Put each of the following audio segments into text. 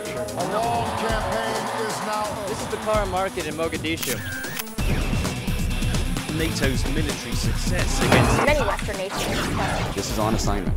A long campaign is now. This is the car market in Mogadishu. NATO's military success against many Western nations. This is On Assignment.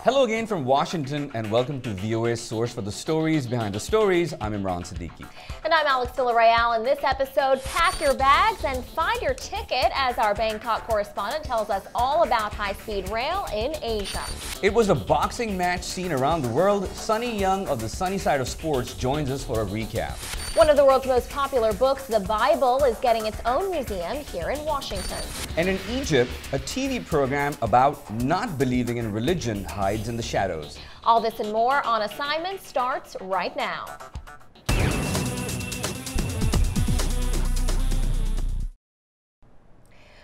Hello again from Washington and welcome to VOA's source for the stories behind the stories. I'm Imran Siddiqui. And I'm Alex Villarreal. In this episode, pack your bags and find your ticket as our Bangkok correspondent tells us all about high-speed rail in Asia. It was a boxing match seen around the world. Sunny Young of the Sunny Side of Sports joins us for a recap. One of the world's most popular books, the Bible, is getting its own museum here in Washington. And in Egypt, a TV program about not believing in religion hides in the shadows. All this and more on Assignment starts right now.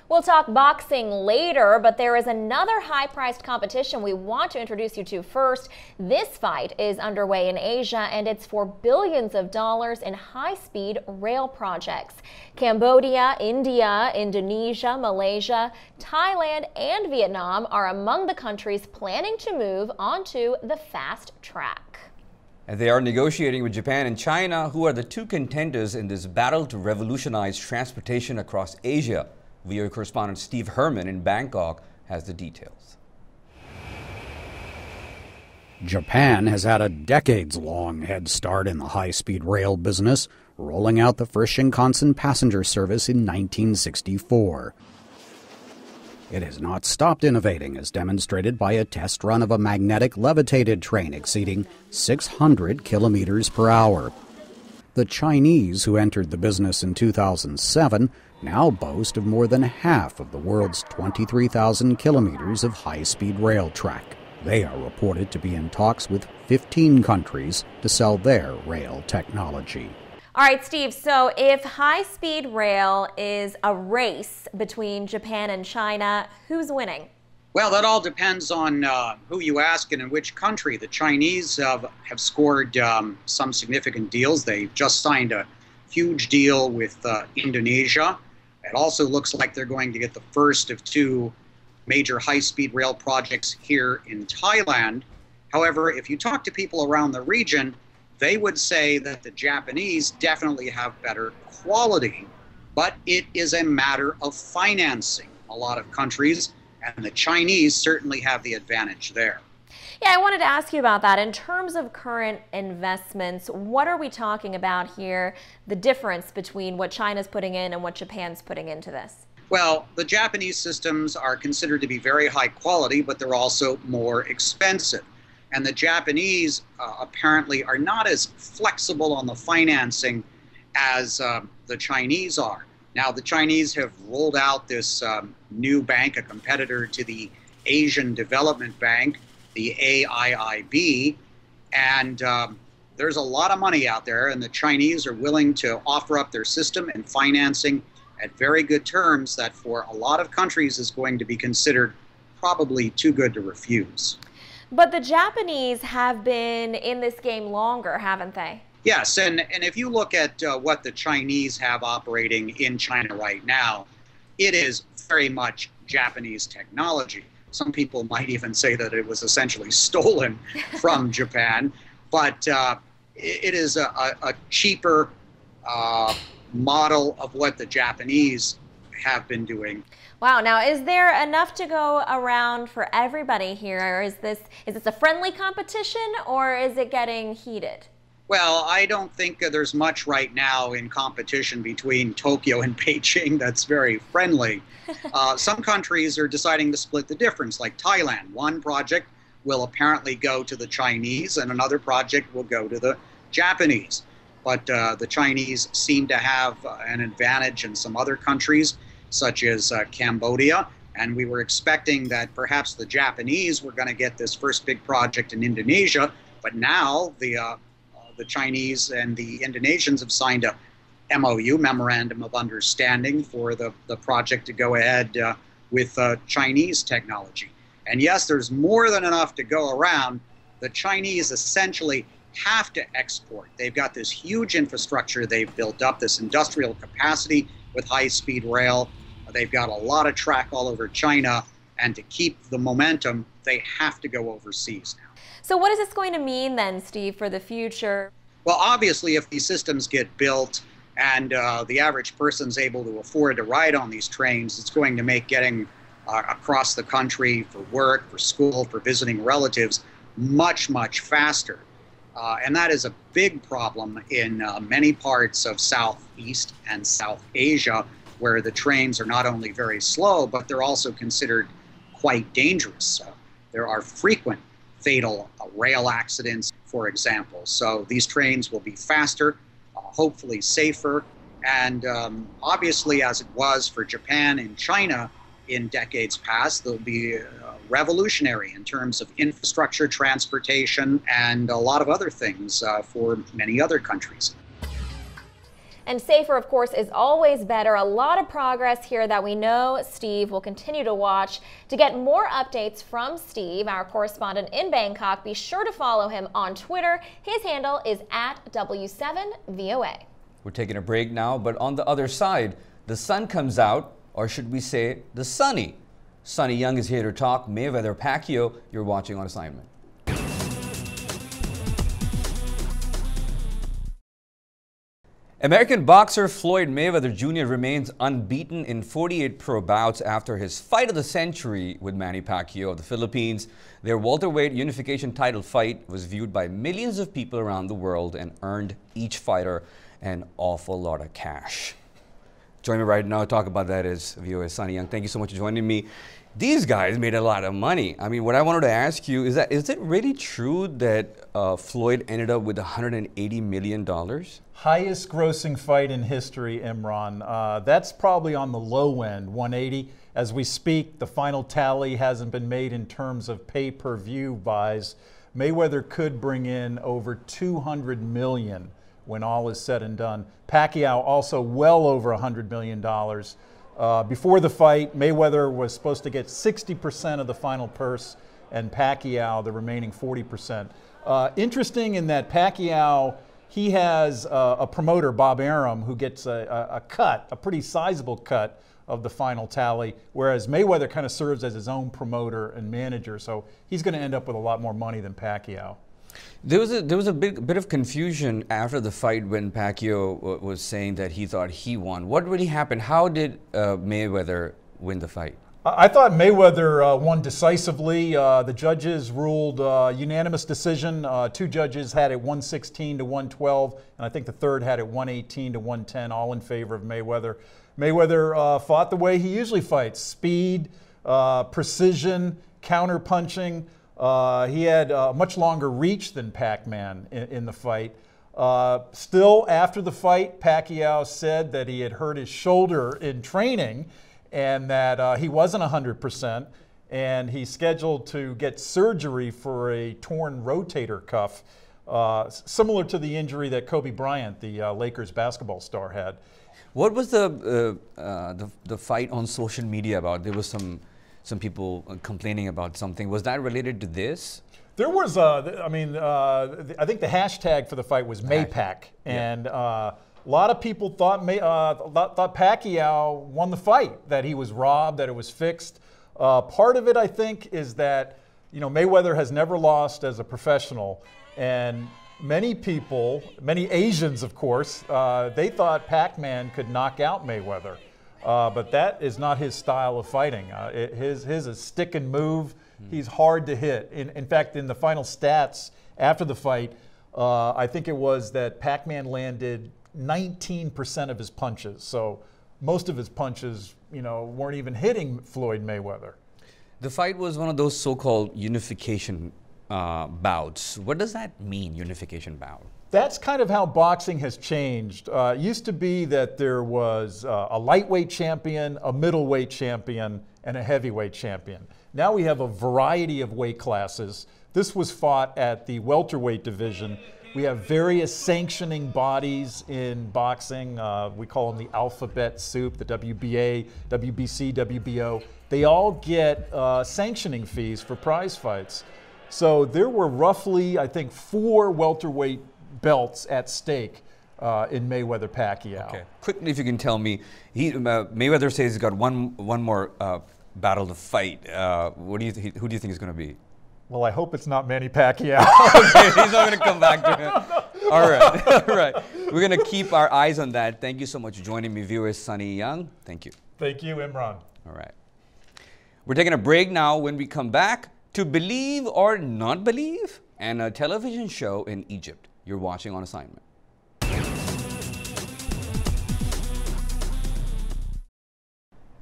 We'll talk boxing later, but there is another high-priced competition we want to introduce you to first. This fight is underway in Asia, and it's for billions of dollars in high-speed rail projects. Cambodia, India, Indonesia, Malaysia, Thailand, and Vietnam are among the countries planning to move onto the fast track. And they are negotiating with Japan and China, who are the two contenders in this battle to revolutionize transportation across Asia. VOA correspondent Steve Herman in Bangkok has the details. Japan has had a decades-long head start in the high-speed rail business, rolling out the first Shinkansen passenger service in 1964. It has not stopped innovating, as demonstrated by a test run of a magnetic levitated train exceeding 600 kilometers per hour. The Chinese, who entered the business in 2007, now boast of more than half of the world's 23,000 kilometers of high-speed rail track. They are reported to be in talks with 15 countries to sell their rail technology. All right, Steve, so if high-speed rail is a race between Japan and China, who's winning? Well, that all depends on who you ask and in which country. The Chinese have scored some significant deals. They've just signed a huge deal with Indonesia. It also looks like they're going to get the first of two major high-speed rail projects here in Thailand. However, if you talk to people around the region, they would say that the Japanese definitely have better quality, but it is a matter of financing. A lot of countries, and the Chinese certainly have the advantage there. Yeah, I wanted to ask you about that. In terms of current investments, what are we talking about here, the difference between what China's putting in and what Japan's putting into this? Well, the Japanese systems are considered to be very high quality, but they're also more expensive. And the Japanese apparently are not as flexible on the financing as the Chinese are. Now, the Chinese have rolled out this new bank, a competitor to the Asian Development Bank, the AIIB, and there's a lot of money out there, and the Chinese are willing to offer up their system and financing at very good terms that for a lot of countries is going to be considered probably too good to refuse. But the Japanese have been in this game longer, haven't they? Yes, and if you look at what the Chinese have operating in China right now, it is very much Japanese technology. Some people might even say that it was essentially stolen from Japan, but it is a cheaper model of what the Japanese have been doing. Wow, now is there enough to go around for everybody here? Or is this a friendly competition, or is it getting heated? Well, I don't think there's much right now in competition between Tokyo and Beijing that's very friendly. Some countries are deciding to split the difference, like Thailand. One project will apparently go to the Chinese and another project will go to the Japanese. But the Chinese seem to have an advantage in some other countries, such as Cambodia. And we were expecting that perhaps the Japanese were going to get this first big project in Indonesia, but now the Chinese and the Indonesians have signed a MOU, Memorandum of Understanding, for the project to go ahead with Chinese technology. And yes, there's more than enough to go around. The Chinese essentially have to export. They've got this huge infrastructure they've built up, this industrial capacity with high-speed rail. They've got a lot of track all over China, and to keep the momentum, they have to go overseas now. So what is this going to mean then, Steve, for the future? Well, obviously, if these systems get built and the average person's able to afford to ride on these trains, it's going to make getting across the country for work, for school, for visiting relatives much, much faster. And that is a big problem in many parts of Southeast and South Asia, where the trains are not only very slow, but they're also considered quite dangerous. There are frequent fatal rail accidents, for example. So these trains will be faster, hopefully safer, and obviously, as it was for Japan and China in decades past, they'll be revolutionary in terms of infrastructure, transportation, and a lot of other things for many other countries. And safer, of course, is always better. A lot of progress here that we know Steve will continue to watch. To get more updates from Steve, our correspondent in Bangkok, be sure to follow him on Twitter. His handle is @W7VOA. We're taking a break now, but on the other side, the sun comes out, or should we say the sunny. Sonny Young is here to talk Mayweather-Pacquiao. You're watching On Assignment. American boxer Floyd Mayweather Jr. remains unbeaten in 48 pro bouts after his fight of the century with Manny Pacquiao of the Philippines. Their welterweight unification title fight was viewed by millions of people around the world and earned each fighter an awful lot of cash. Joining me right now to talk about that is VOA Sonny Young. Thank you so much for joining me. These guys made a lot of money. I mean, what I wanted to ask you is that, is it really true that Floyd ended up with $180 million? Highest grossing fight in history, Imran. That's probably on the low end, 180. As we speak, the final tally hasn't been made in terms of pay-per-view buys. Mayweather could bring in over $200 million when all is said and done. Pacquiao also well over $100 million. Before the fight, Mayweather was supposed to get 60% of the final purse and Pacquiao the remaining 40%. Interesting in that Pacquiao, he has a promoter, Bob Arum, who gets a cut, a pretty sizable cut of the final tally, whereas Mayweather kind of serves as his own promoter and manager, so he's going to end up with a lot more money than Pacquiao. There was a bit of confusion after the fight when Pacquiao was saying that he thought he won. What really happened? How did Mayweather win the fight? I thought Mayweather won decisively. The judges ruled unanimous decision. Two judges had it 116 to 112, and I think the third had it 118 to 110, all in favor of Mayweather. Mayweather fought the way he usually fights: speed, precision, counter-punching. He had much longer reach than Pac-Man in the fight. Still, after the fight, Pacquiao said that he had hurt his shoulder in training and that he wasn't 100%, and he's scheduled to get surgery for a torn rotator cuff, similar to the injury that Kobe Bryant, the Lakers basketball star, had. What was the fight on social media about? There was some people complaining about something. Was that related to this? There was, I think the hashtag for the fight was Maypac, and a lot of people thought Pacquiao won the fight, that he was robbed, that it was fixed. Part of it, I think, is that Mayweather has never lost as a professional, and many people, many Asians, of course, they thought Pac-Man could knock out Mayweather. But that is not his style of fighting. His is stick and move. He's hard to hit. In fact, in the final stats after the fight, I think it was that Pac-Man landed 19% of his punches. So most of his punches, weren't even hitting Floyd Mayweather. The fight was one of those so-called unification bouts. What does that mean, unification bout? That's kind of how boxing has changed. It used to be that there was a lightweight champion, a middleweight champion, and a heavyweight champion. Now we have a variety of weight classes. This was fought at the welterweight division. We have various sanctioning bodies in boxing. We call them the alphabet soup, the WBA, WBC, WBO. They all get sanctioning fees for prize fights. So there were roughly, I think, 4 welterweight belts at stake in Mayweather-Pacquiao. Okay. Quickly, if you can tell me, Mayweather says he's got one more battle to fight. Who do you think is going to be? Well, I hope it's not Manny Pacquiao. Okay, he's not going to come back to him. All right, all right. We're going to keep our eyes on that. Thank you so much for joining me, viewers. Sunny Young, thank you. Thank you, Imran. All right. We're taking a break now. When we come back, to believe or not believe, and a television show in Egypt. You're watching On Assignment.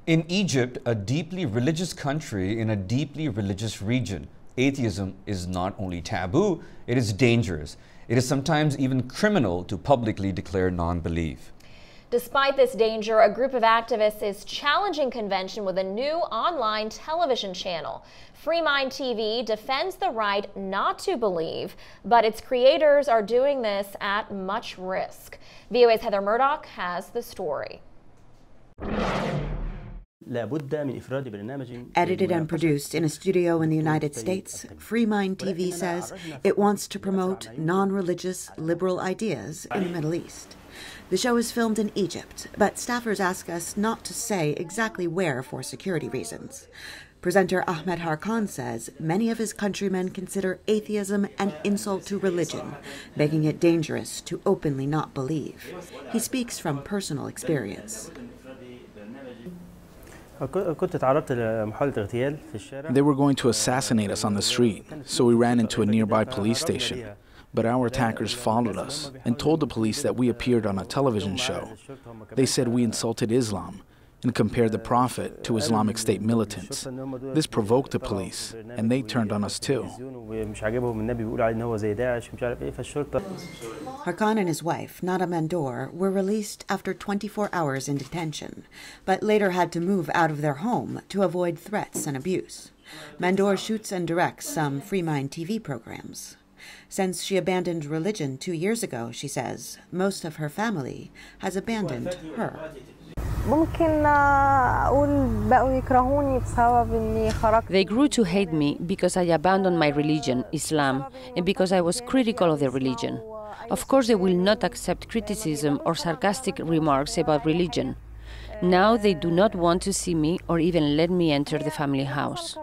In Egypt, a deeply religious country in a deeply religious region, atheism is not only taboo, it is dangerous. It is sometimes even criminal to publicly declare non-belief. Despite this danger, a group of activists is challenging convention with a new online television channel. Freemind TV defends the right not to believe, but its creators are doing this at much risk. VOA's Heather Murdoch has the story. Edited and produced in a studio in the United States, Freemind TV says it wants to promote non-religious liberal ideas in the Middle East. The show is filmed in Egypt, but staffers ask us not to say exactly where for security reasons. Presenter Ahmed Harkan says many of his countrymen consider atheism an insult to religion, making it dangerous to openly not believe. He speaks from personal experience. They were going to assassinate us on the street, so we ran into a nearby police station. But our attackers followed us and told the police that we appeared on a television show. They said we insulted Islam and compared the Prophet to Islamic State militants. This provoked the police, and they turned on us too. Harkan and his wife, Nada Mandoor, were released after 24 hours in detention, but later had to move out of their home to avoid threats and abuse. Mandoor shoots and directs some Freemind TV programs. Since she abandoned religion 2 years ago, she says, most of her family has abandoned her. They grew to hate me because I abandoned my religion, Islam, and because I was critical of their religion. Of course, they will not accept criticism or sarcastic remarks about religion. Now they do not want to see me or even let me enter the family house.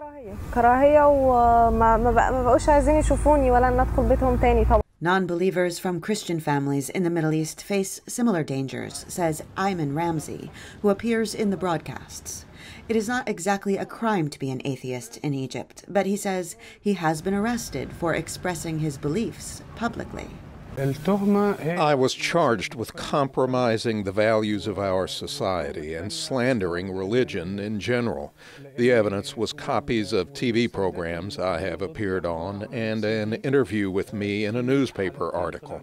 Non-believers from Christian families in the Middle East face similar dangers, says Ayman Ramzi, who appears in the broadcasts. It is not exactly a crime to be an atheist in Egypt, but he says he has been arrested for expressing his beliefs publicly. I was charged with compromising the values of our society and slandering religion in general. The evidence was copies of TV programs I have appeared on and an interview with me in a newspaper article.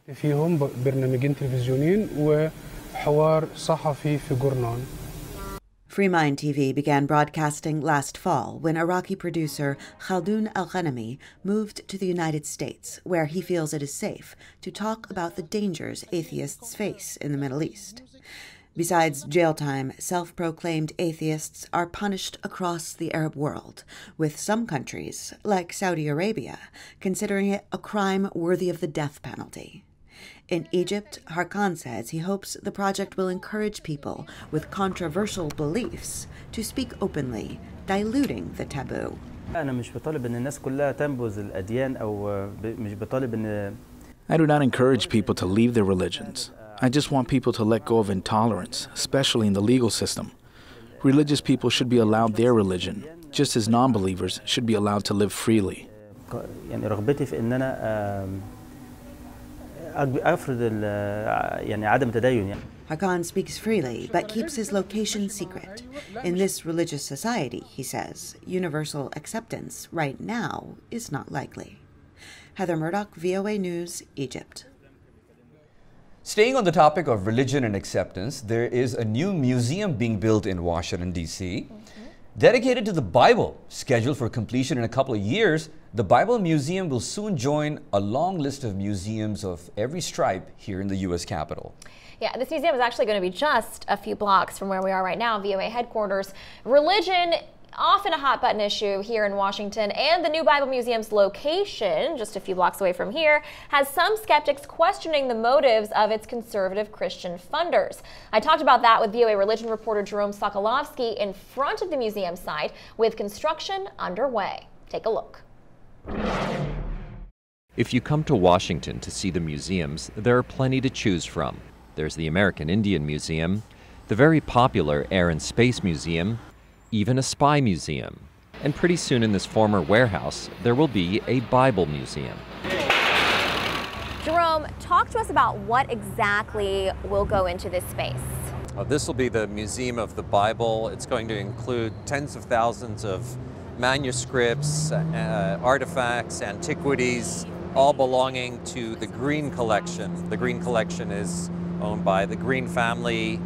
Freemind TV began broadcasting last fall when Iraqi producer Khaldoun Al-Ghanami moved to the United States, where he feels it is safe to talk about the dangers atheists face in the Middle East. Besides jail time, self-proclaimed atheists are punished across the Arab world, with some countries, like Saudi Arabia, considering it a crime worthy of the death penalty. In Egypt, Harkan says he hopes the project will encourage people with controversial beliefs to speak openly, diluting the taboo. I do not encourage people to leave their religions. I just want people to let go of intolerance, especially in the legal system. Religious people should be allowed their religion, just as non-believers should be allowed to live freely. Harkan speaks freely, but keeps his location secret. In this religious society, he says, universal acceptance right now is not likely. Heather Murdoch, VOA News, Egypt. Staying on the topic of religion and acceptance, there is a new museum being built in Washington, D.C. Dedicated to the Bible. Scheduled for completion in a couple of years, the Bible Museum will soon join a long list of museums of every stripe here in the U.S. Capitol. Yeah, this museum is actually going to be just a few blocks from where we are right now, VOA headquarters. Religion often a hot button issue here in Washington, and the new Bible Museum's location, just a few blocks away from here, has some skeptics questioning the motives of its conservative Christian funders. I talked about that with VOA religion reporter Jerome Sokolovsky in front of the museum site with construction underway. Take a look. If you come to Washington to see the museums, there are plenty to choose from. There's the American Indian Museum, the very popular Air and Space Museum, even a spy museum. And pretty soon in this former warehouse, there will be a Bible museum. Jerome, talk to us about what exactly will go into this space. This will be the Museum of the Bible. It's going to include tens of thousands of manuscripts, artifacts, antiquities, all belonging to the Green Collection. The Green Collection is owned by the Green family.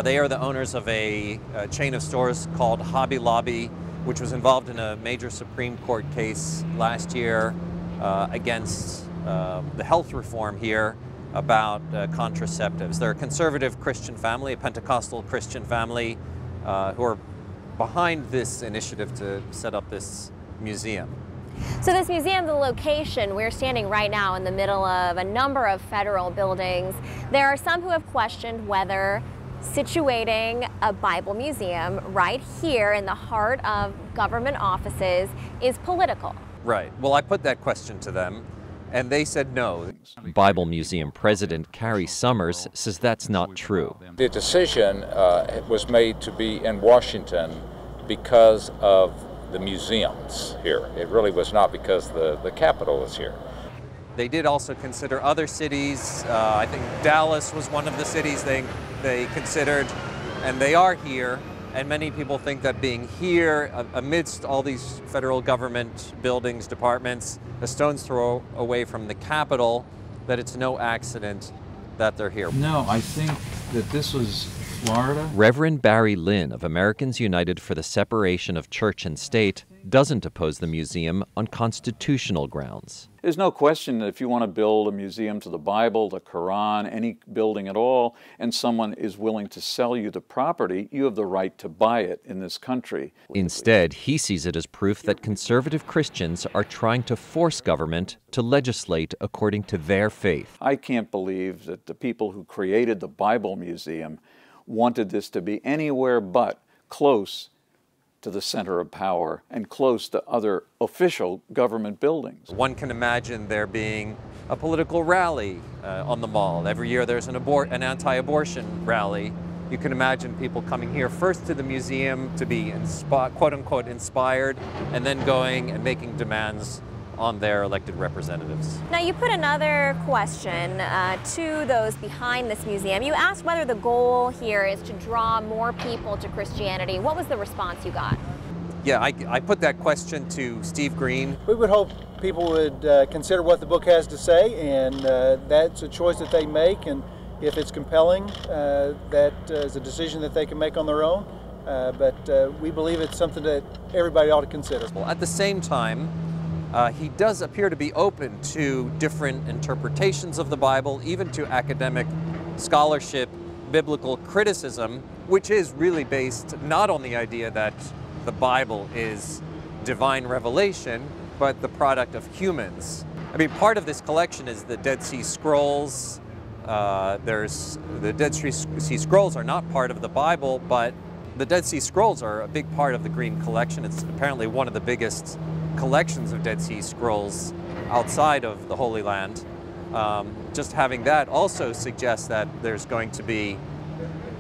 They are the owners of a chain of stores called Hobby Lobby, which was involved in a major Supreme Court case last year against the health reform here about contraceptives. They're a conservative Christian family, a Pentecostal Christian family, who are behind this initiative to set up this museum. So this museum, the location, we're standing right now in the middle of a number of federal buildings. There are some who have questioned whether situating a Bible museum right here in the heart of government offices is political. Right. Well, I put that question to them, and they said no. Bible Museum President Carrie Summers says that's not true. The decision was made to be in Washington because of the museums here. It really was not because the Capitol is here. They did also consider other cities. I think Dallas was one of the cities they considered, and they are here. And many people think that being here amidst all these federal government buildings, departments, a stone's throw away from the Capitol, that it's no accident that they're here. No, I think that this was Florida. Reverend Barry Lynn of Americans United for the Separation of Church and State doesn't oppose the museum on constitutional grounds. There's no question that if you want to build a museum to the Bible, the Quran, any building at all, and someone is willing to sell you the property, you have the right to buy it in this country. Instead, he sees it as proof that conservative Christians are trying to force government to legislate according to their faith. I can't believe that the people who created the Bible Museum wanted this to be anywhere but close to the center of power and close to other official government buildings. One can imagine there being a political rally on the Mall. Every year there's an anti-abortion rally. You can imagine people coming here first to the museum to be quote-unquote inspired, and then going and making demands on their elected representatives. Now, you put another question to those behind this museum. You asked whether the goal here is to draw more people to Christianity. What was the response you got? Yeah, I put that question to Steve Green. We would hope people would consider what the book has to say, and that's a choice that they make, and if it's compelling, that is a decision that they can make on their own. But we believe it's something that everybody ought to consider. Well, at the same time, he does appear to be open to different interpretations of the Bible, even to academic scholarship, biblical criticism, which is really based not on the idea that the Bible is divine revelation, but the product of humans. I mean, part of this collection is the Dead Sea Scrolls. The Dead Sea Scrolls are not part of the Bible, but the Dead Sea Scrolls are a big part of the Green Collection. It's apparently one of the biggest collections of Dead Sea Scrolls outside of the Holy Land. Just having that also suggests that there's going to be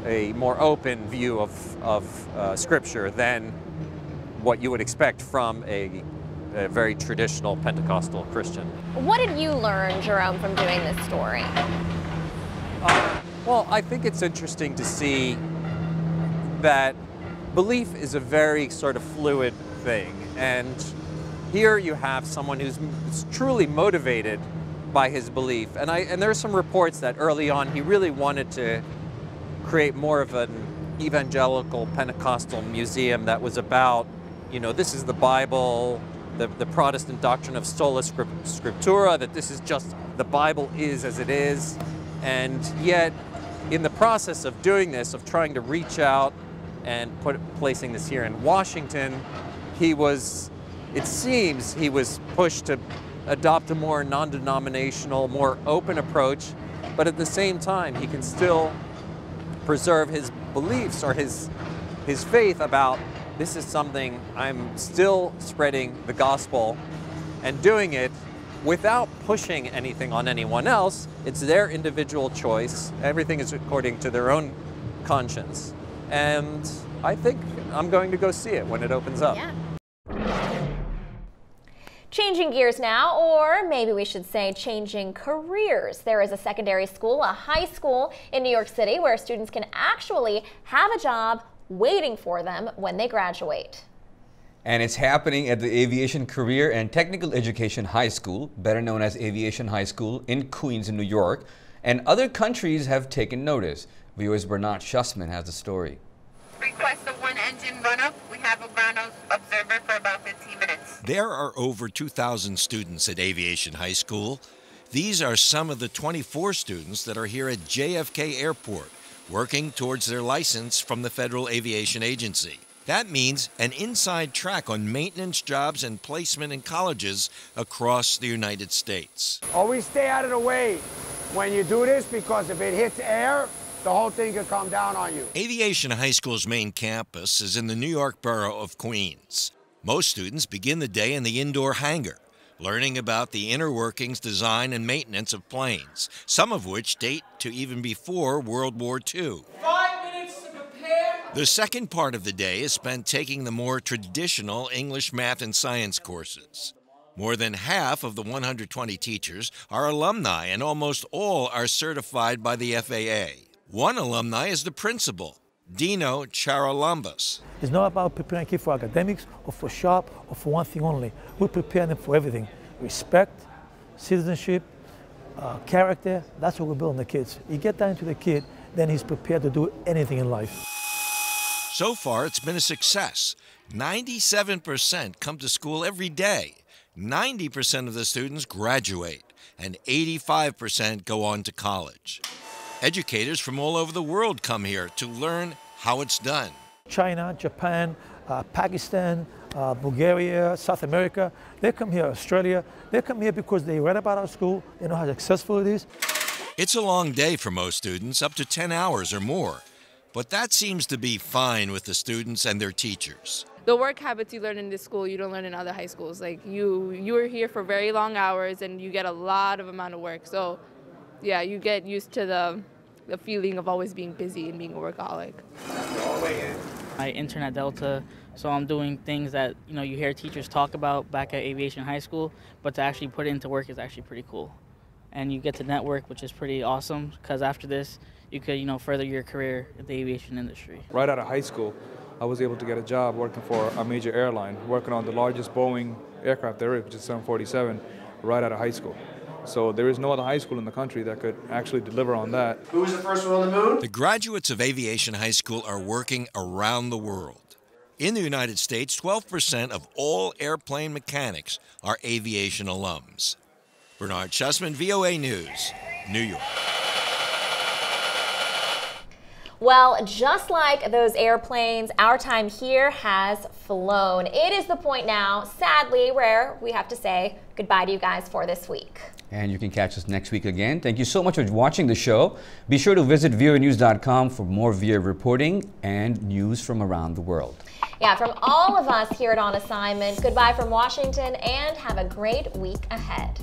a more open view of Scripture than what you would expect from a very traditional Pentecostal Christian. What did you learn, Jerome, from doing this story? Well, I think it's interesting to see that belief is a very sort of fluid thing, and here you have someone who's truly motivated by his belief. And there are some reports that early on he really wanted to create more of an evangelical Pentecostal museum that was about, you know, this is the Bible, the Protestant doctrine of sola scriptura, that this is just, the Bible is as it is. And yet, in the process of doing this, of trying to reach out and placing this here in Washington, it seems he was pushed to adopt a more non-denominational, more open approach, but at the same time, he can still preserve his beliefs or his faith about this is something I'm still spreading the gospel and doing it without pushing anything on anyone else. It's their individual choice. Everything is according to their own conscience. And I think I'm going to go see it when it opens up. Yeah. Changing gears now, or maybe we should say changing careers. There is a secondary school, a high school in New York City, where students can actually have a job waiting for them when they graduate. And it's happening at the Aviation Career and Technical Education High School, better known as Aviation High School in Queens, in New York. And other countries have taken notice. VOA's Bernard Schussman has the story. Request a one-engine run-up. We have a ground observer for about 15 minutes. There are over 2,000 students at Aviation High School. These are some of the 24 students that are here at JFK Airport, working towards their license from the Federal Aviation Agency. That means an inside track on maintenance jobs and placement in colleges across the United States. Always stay out of the way when you do this, because if it hits air, the whole thing could come down on you. Aviation High School's main campus is in the New York borough of Queens. Most students begin the day in the indoor hangar, learning about the inner workings, design, and maintenance of planes, some of which date to even before World War II. 5 minutes to prepare. The second part of the day is spent taking the more traditional English, math, and science courses. More than half of the 120 teachers are alumni, and almost all are certified by the FAA. One alumni is the principal, Dino Charalambos. It's not about preparing kids for academics or for shop or for one thing only. We prepare them for everything. Respect, citizenship, character, that's what we build in the kids. You get that into the kid, then he's prepared to do anything in life. So far, it's been a success. 97% come to school every day. 90% of the students graduate, and 85% go on to college. Educators from all over the world come here to learn how it's done. China, Japan, Pakistan, Bulgaria, South America, they come here, Australia, they come here because they read about our school, they know how successful it is. It's a long day for most students, up to 10 hours or more. But that seems to be fine with the students and their teachers. The work habits you learn in this school, you don't learn in other high schools. Like you are here for very long hours and you get a lot of amount of work. So yeah, you get used to the feeling of always being busy and being a workaholic. I intern at Delta, so I'm doing things that you hear teachers talk about back at Aviation High School, but to actually put it into work is actually pretty cool. And you get to network, which is pretty awesome, because after this, you could further your career in the aviation industry. Right out of high school, I was able to get a job working for a major airline, working on the largest Boeing aircraft there is, which is 747, right out of high school. So there is no other high school in the country that could actually deliver on that. Who was the first one on the moon? The graduates of Aviation High School are working around the world. In the United States, 12% of all airplane mechanics are aviation alums. Bernard Schussman, VOA News, New York. Well, just like those airplanes, our time here has flown. It is the point now, sadly, where we have to say goodbye to you guys for this week. And you can catch us next week again. Thank you so much for watching the show. Be sure to visit voanews.com for more VOA reporting and news from around the world. Yeah, from all of us here at On Assignment, goodbye from Washington and have a great week ahead.